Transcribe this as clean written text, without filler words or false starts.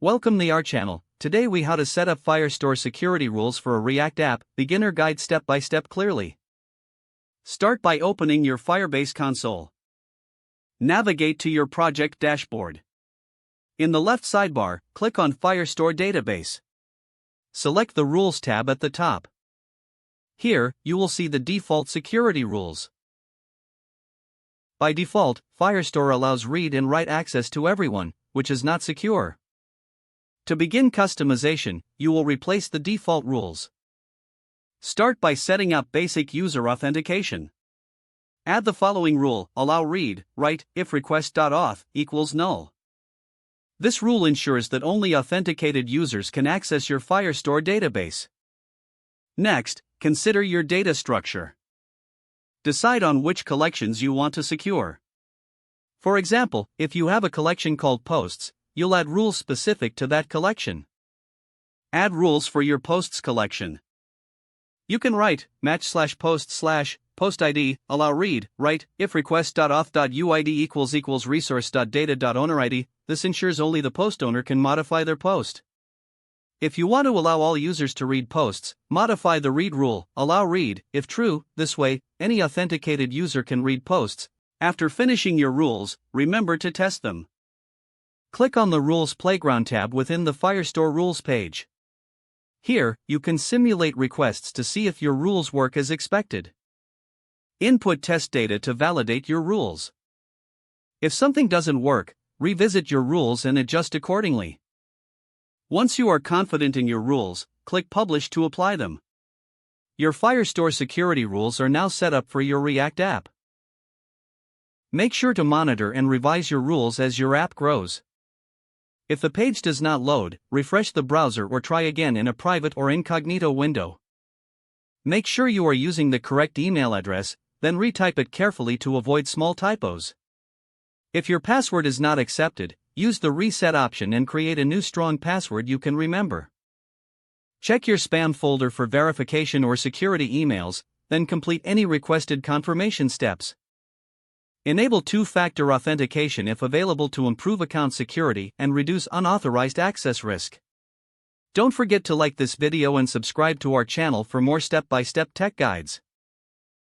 Welcome to our channel. Today we how to set up Firestore security rules for a React app, beginner guide step by step clearly. Start by opening your Firebase console. Navigate to your project dashboard. In the left sidebar, click on Firestore database. Select the Rules tab at the top. Here, you will see the default security rules. By default, Firestore allows read and write access to everyone, which is not secure. To begin customization, you will replace the default rules. Start by setting up basic user authentication. Add the following rule: allow read, write, if request.auth equals null. This rule ensures that only authenticated users can access your Firestore database. Next, consider your data structure. Decide on which collections you want to secure. For example, if you have a collection called posts, you'll add rules specific to that collection. Add rules for your posts collection. You can write match/post/post ID, allow read, write, if request.auth.uid equals resource.data.owner_id. This ensures only the post owner can modify their post. If you want to allow all users to read posts, modify the read rule, allow read, if true. This way, any authenticated user can read posts. After finishing your rules, remember to test them. Click on the Rules Playground tab within the Firestore Rules page. Here, you can simulate requests to see if your rules work as expected. Input test data to validate your rules. If something doesn't work, revisit your rules and adjust accordingly. Once you are confident in your rules, click Publish to apply them. Your Firestore security rules are now set up for your React app. Make sure to monitor and revise your rules as your app grows. If the page does not load, refresh the browser or try again in a private or incognito window. Make sure you are using the correct email address, then retype it carefully to avoid small typos. If your password is not accepted, use the reset option and create a new strong password you can remember. Check your spam folder for verification or security emails, then complete any requested confirmation steps. Enable two-factor authentication if available to improve account security and reduce unauthorized access risk. Don't forget to like this video and subscribe to our channel for more step-by-step tech guides.